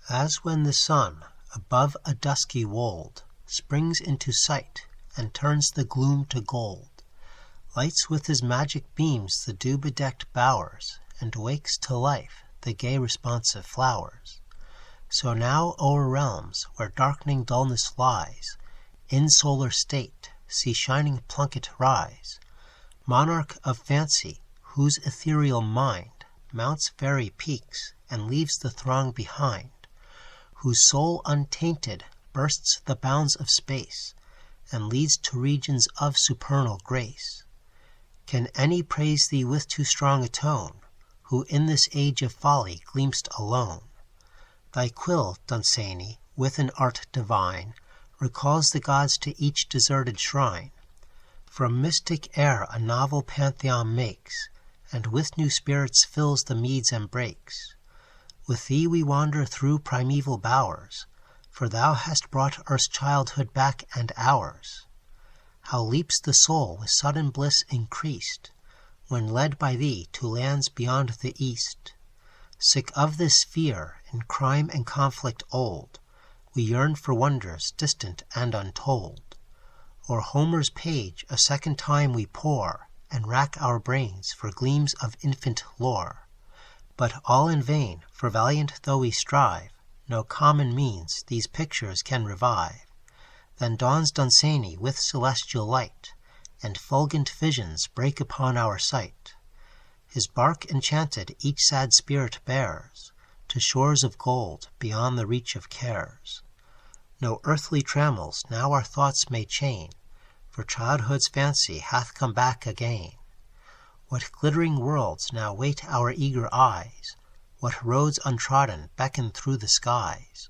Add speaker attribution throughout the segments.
Speaker 1: As when the sun, above a dusky wold, springs into sight, and turns the gloom to gold, lights with his magic beams the dew-bedecked bowers, and wakes to life the gay responsive flowers. So now o'er realms where darkening dullness lies, in solar state see shining Plunkett rise, monarch of fancy, whose ethereal mind mounts fairy peaks and leaves the throng behind, whose soul untainted bursts the bounds of space, and leads to regions of supernal grace. Can any praise thee with too strong a tone, who in this age of folly gleam'st alone? Thy quill, Dunsany, with an art divine, recalls the gods to each deserted shrine. From mystic air a novel pantheon makes, and with new spirits fills the meads and brakes. With thee we wander through primeval bowers, for thou hast brought earth's childhood back and ours. How leaps the soul with sudden bliss increased, when led by thee to lands beyond the east. Sick of this fear, in crime and conflict old, we yearn for wonders distant and untold. O'er Homer's page a second time we pore, and rack our brains for gleams of infant lore. But all in vain, for valiant though we strive, no common means these pictures can revive. Then dawns Dunsany with celestial light, and fulgent visions break upon our sight. His bark enchanted each sad spirit bears, to shores of gold beyond the reach of cares. No earthly trammels now our thoughts may chain, for childhood's fancy hath come back again. What glittering worlds now wait our eager eyes, what roads untrodden beckon through the skies.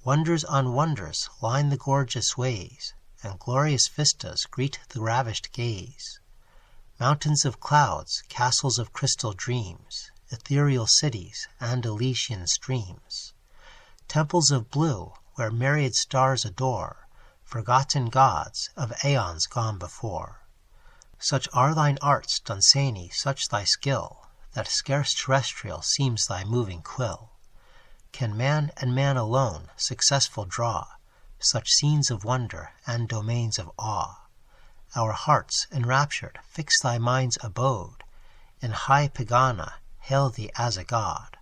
Speaker 1: Wonders on wonders line the gorgeous ways, and glorious vistas greet the ravished gaze. Mountains of clouds, castles of crystal dreams, ethereal cities, and Elysian streams. Temples of blue, where myriad stars adore forgotten gods of aeons gone before. Such are thine arts, Dunsany, such thy skill, that scarce terrestrial seems thy moving quill. Can man and man alone successful draw such scenes of wonder and domains of awe? Our hearts, enraptured, fix thy mind's abode, in high Pegana hail thee as a god.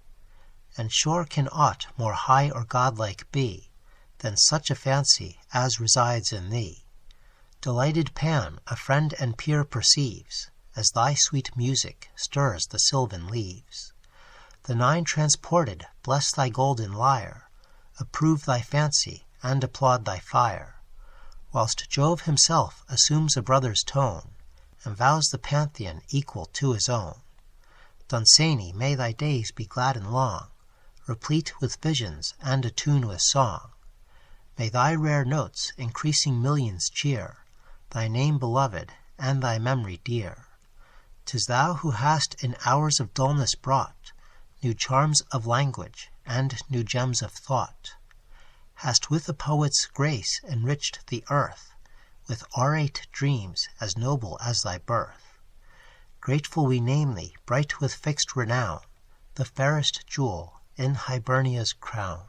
Speaker 1: And sure can aught more high or godlike be than such a fancy as resides in thee. Delighted Pan a friend and peer perceives, as thy sweet music stirs the sylvan leaves. The nine transported bless thy golden lyre, approve thy fancy, and applaud thy fire, whilst Jove himself assumes a brother's tone, and vows the Pantheon equal to his own. Dunsany, may thy days be glad and long, replete with visions and attuned with song. May thy rare notes increasing millions cheer thy name beloved, and thy memory dear. 'Tis thou who hast in hours of dullness brought new charms of language and new gems of thought, hast with a poet's grace enriched the earth with orate dreams as noble as thy birth. Grateful we name thee, bright with fixed renown, the fairest jewel in Hibernia's crown.